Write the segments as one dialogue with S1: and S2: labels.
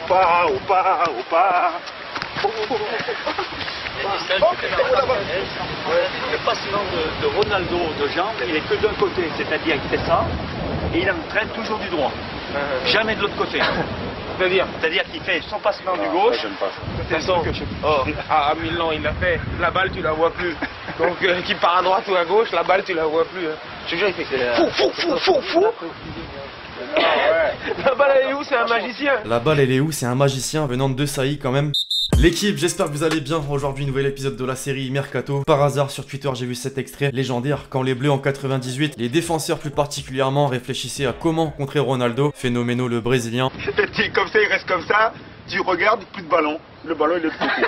S1: Opa, opa, opa.
S2: Le passement de Ronaldo de jambes, il est que d'un côté, c'est-à-dire qu'il fait ça, et il entraîne toujours du droit. Jamais de l'autre côté. C'est-à-dire qu'il fait son passement du gauche.
S1: J'aime pas.
S3: De toute façon, à Milan, il l'a fait. La balle, tu la vois plus. Donc, qu'il part à droite ou à gauche, la balle, tu la vois plus. Je te jure, il fait fou. La balle, elle est où? C'est un magicien.
S4: La balle, elle est où? C'est un magicien venant de De Sailly quand même. L'équipe, j'espère que vous allez bien. Aujourd'hui, nouvel épisode de la série Mercato. Par hasard, sur Twitter, j'ai vu cet extrait légendaire. Quand les Bleus en 98, les défenseurs plus particulièrement, réfléchissaient à comment contrer Ronaldo, phénoménal le Brésilien.
S1: Comme ça, il reste comme ça. Tu regardes, plus de ballon. Le ballon, il est de côté.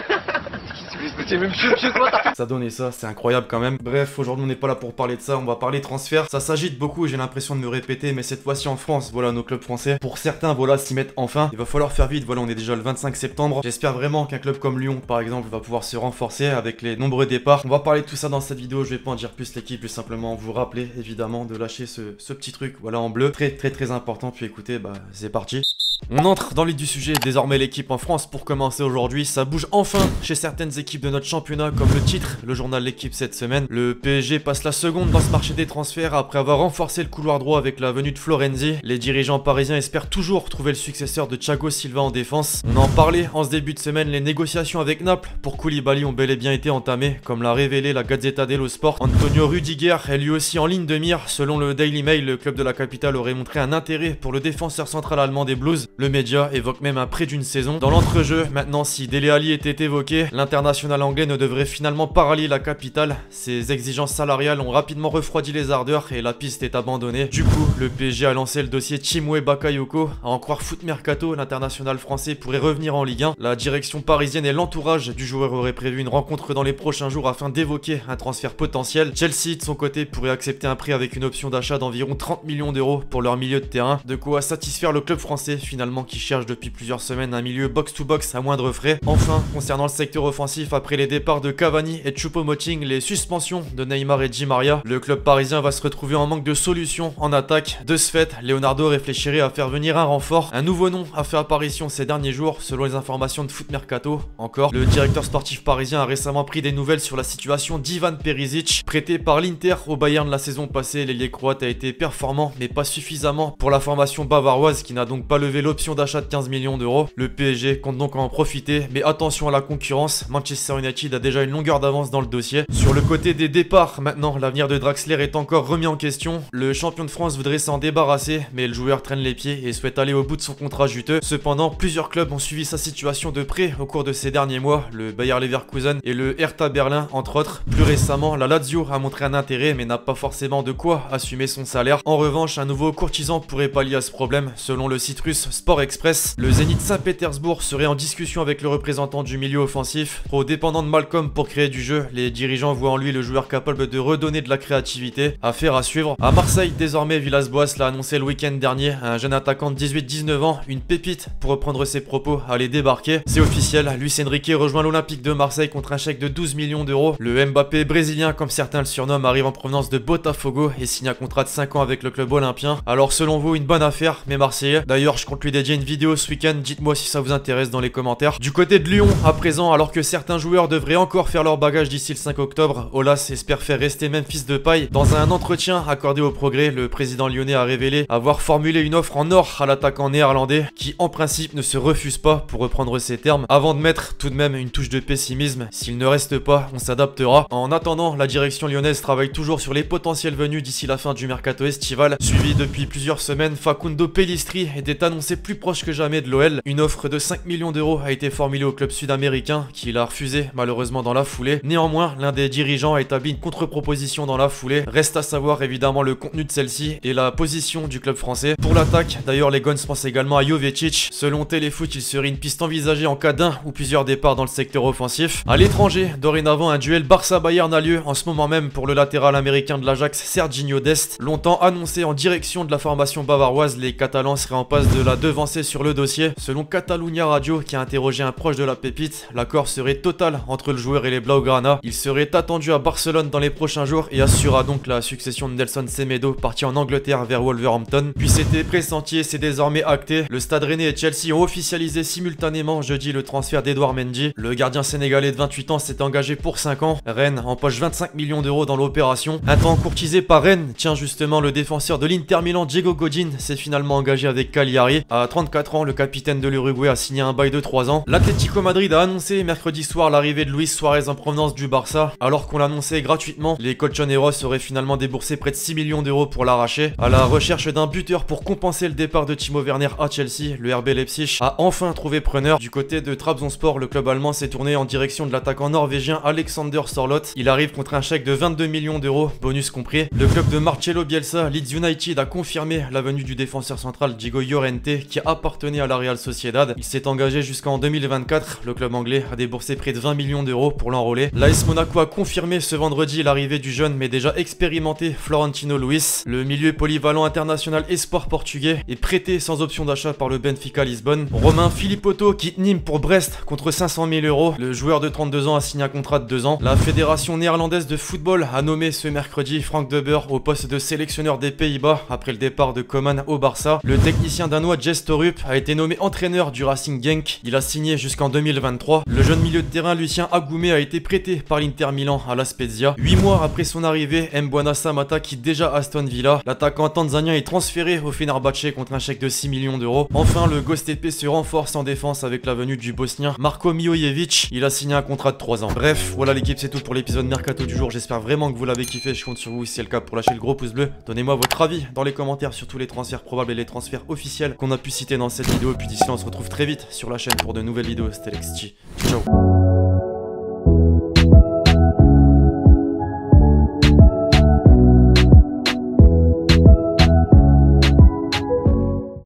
S4: Ça donnait ça, c'est incroyable quand même. Bref, aujourd'hui on n'est pas là pour parler de ça, on va parler transfert. Ça s'agite beaucoup, j'ai l'impression de me répéter, mais cette fois-ci en France, voilà nos clubs français. Pour certains, voilà, s'y mettent enfin. Il va falloir faire vite, voilà, on est déjà le 25 septembre. J'espère vraiment qu'un club comme Lyon, par exemple, va pouvoir se renforcer avec les nombreux départs. On va parler de tout ça dans cette vidéo, je vais pas en dire plus l'équipe, je vais simplement vous rappeler évidemment de lâcher ce petit truc, voilà, en bleu. Très important, puis écoutez, bah c'est parti. On entre dans le vif du sujet, désormais l'équipe en France pour commencer aujourd'hui, ça bouge enfin chez certaines équipes de notre championnat comme le titre, le journal L'équipe cette semaine. Le PSG passe la seconde dans ce marché des transferts après avoir renforcé le couloir droit avec la venue de Florenzi. Les dirigeants parisiens espèrent toujours trouver le successeur de Thiago Silva en défense. On en parlait en ce début de semaine, les négociations avec Naples pour Koulibaly ont bel et bien été entamées, comme l'a révélé la Gazzetta dello Sport. Antonio Rudiger est lui aussi en ligne de mire. Selon le Daily Mail, le club de la capitale aurait montré un intérêt pour le défenseur central allemand des Blues. Le média évoque même un prêt d'une saison. Dans l'entrejeu, maintenant si Dele Alli était évoqué, l'international anglais ne devrait finalement pas rallier la capitale. Ses exigences salariales ont rapidement refroidi les ardeurs et la piste est abandonnée. Du coup, le PSG a lancé le dossier Timwe Bakayoko. À en croire Foot Mercato, l'international français pourrait revenir en Ligue 1. La direction parisienne et l'entourage du joueur auraient prévu une rencontre dans les prochains jours afin d'évoquer un transfert potentiel. Chelsea, de son côté, pourrait accepter un prix avec une option d'achat d'environ 30 millions d'euros pour leur milieu de terrain. De quoi satisfaire le club français finalement qui cherche depuis plusieurs semaines un milieu box-to-box à moindre frais. Enfin, concernant le secteur offensif, après les départs de Cavani et Choupo-Moting, les suspensions de Neymar et Di Maria, le club parisien va se retrouver en manque de solutions en attaque. De ce fait, Leonardo réfléchirait à faire venir un renfort. Un nouveau nom a fait apparition ces derniers jours, selon les informations de Foot Mercato. Encore, le directeur sportif parisien a récemment pris des nouvelles sur la situation d'Ivan Perisic. Prêté par l'Inter au Bayern la saison passée, l'ailier croate a été performant, mais pas suffisamment pour la formation bavaroise qui n'a donc pas levé l'option d'achat de 15 millions d'euros. Le PSG compte donc en profiter, mais attention à la concurrence, Manchester United a déjà une longueur d'avance dans le dossier. Sur le côté des départs, maintenant, l'avenir de Draxler est encore remis en question. Le champion de France voudrait s'en débarrasser, mais le joueur traîne les pieds et souhaite aller au bout de son contrat juteux. Cependant, plusieurs clubs ont suivi sa situation de près au cours de ces derniers mois, le Bayer Leverkusen et le Hertha Berlin entre autres. Plus récemment, la Lazio a montré un intérêt mais n'a pas forcément de quoi assumer son salaire. En revanche, un nouveau courtisan pourrait pallier à ce problème. Selon le site russe Sport Express, le Zénith Saint-Pétersbourg serait en discussion avec le représentant du milieu offensif. Trop dépendant de Malcolm pour créer du jeu, les dirigeants voient en lui le joueur capable de redonner de la créativité. Affaire à suivre. À Marseille, désormais, Villas-Boas l'a annoncé le week-end dernier, un jeune attaquant de 18-19 ans, une pépite pour reprendre ses propos, allait débarquer. C'est officiel, Luis Enrique rejoint l'Olympique de Marseille contre un chèque de 12 millions d'euros. Le Mbappé brésilien, comme certains le surnomment, arrive en provenance de Botafogo et signe un contrat de 5 ans avec le club olympien. Alors selon vous, une bonne affaire, mais Marseillais. D'ailleurs, je compte lui dédier une vidéo ce week-end, dites-moi si ça vous intéresse dans les commentaires. Du côté de Lyon, à présent, alors que certains joueurs devraient encore faire leur bagage d'ici le 5 octobre, Aulas espère faire rester Memphis Depay. Dans un entretien accordé au Progrès, le président lyonnais a révélé avoir formulé une offre en or à l'attaquant néerlandais qui en principe ne se refuse pas, pour reprendre ses termes, avant de mettre tout de même une touche de pessimisme. S'il ne reste pas, on s'adaptera. En attendant, la direction lyonnaise travaille toujours sur les potentiels venus d'ici la fin du mercato estival. Suivi depuis plusieurs semaines, Facundo Pellistri était annoncé plus proche que jamais de l'OL. Une offre de 5 millions d'euros a été formulée au club sud-américain qui l'a refusé malheureusement dans la foulée. Néanmoins, l'un des dirigeants a établi une contre-proposition dans la foulée. Reste à savoir évidemment le contenu de celle-ci et la position du club français. Pour l'attaque, d'ailleurs les Guns pensent également à Jovetic. Selon Téléfoot, il serait une piste envisagée en cas d'un ou plusieurs départs dans le secteur offensif. À l'étranger, dorénavant un duel Barça-Bayern a lieu en ce moment même pour le latéral américain de l'Ajax, Serginho Dest. Longtemps annoncé en direction de la formation bavaroise, les Catalans seraient en passe de la devancé sur le dossier. Selon Catalunya Radio qui a interrogé un proche de la pépite, l'accord serait total entre le joueur et les Blaugrana. Il serait attendu à Barcelone dans les prochains jours et assurera donc la succession de Nelson Semedo parti en Angleterre vers Wolverhampton. Puis c'était pressenti et c'est désormais acté. Le Stade Rennais et Chelsea ont officialisé simultanément jeudi le transfert d'Edouard Mendy. Le gardien sénégalais de 28 ans s'est engagé pour 5 ans. Rennes empoche 25 millions d'euros dans l'opération. Un temps courtisé par Rennes, tiens justement le défenseur de l'Inter Milan Diego Godin s'est finalement engagé avec Cagliari. À 34 ans, le capitaine de l'Uruguay a signé un bail de 3 ans. L'Atlético Madrid a annoncé mercredi soir l'arrivée de Luis Suarez en provenance du Barça. Alors qu'on l'annonçait gratuitement, les Colchoneros auraient finalement déboursé près de 6 millions d'euros pour l'arracher. À la recherche d'un buteur pour compenser le départ de Timo Werner à Chelsea, le RB Leipzig a enfin trouvé preneur. Du côté de Trabzonspor, le club allemand s'est tourné en direction de l'attaquant norvégien Alexander Sorloth. Il arrive contre un chèque de 22 millions d'euros, bonus compris. Le club de Marcelo Bielsa, Leeds United, a confirmé la venue du défenseur central Diego Llorente qui appartenait à la Real Sociedad. Il s'est engagé jusqu'en 2024. Le club anglais a déboursé près de 20 millions d'euros pour l'enrôler. L'AS Monaco a confirmé ce vendredi l'arrivée du jeune mais déjà expérimenté Florentino Luis. Le milieu polyvalent international espoir portugais est prêté sans option d'achat par le Benfica Lisbonne. Romain Philippotto quitte Nîmes pour Brest contre 500 000 euros. Le joueur de 32 ans a signé un contrat de 2 ans. La fédération néerlandaise de football a nommé ce mercredi Frank de Boer au poste de sélectionneur des Pays-Bas après le départ de Coman au Barça. Le technicien danois Jes Torup a été nommé entraîneur du Racing Genk. Il a signé jusqu'en 2023. Le jeune milieu de terrain Lucien Agoumé a été prêté par l'Inter Milan à la Spezia. 8 mois après son arrivée, Mbwana Samata quitte déjà Aston Villa. L'attaquant tanzanien est transféré au Fenerbahçe contre un chèque de 6 millions d'euros. Enfin, le Göztepe se renforce en défense avec la venue du Bosnien Marko Mijojevic. Il a signé un contrat de 3 ans. Bref, voilà l'équipe, c'est tout pour l'épisode Mercato du jour. J'espère vraiment que vous l'avez kiffé. Je compte sur vous si c'est le cas pour lâcher le gros pouce bleu. Donnez-moi votre avis dans les commentaires sur tous les transferts probables et les transferts officiels qu'on a pu citer dans cette vidéo. Puis d'ici là, on se retrouve très vite sur la chaîne pour de nouvelles vidéos. C'était LexG. Ciao.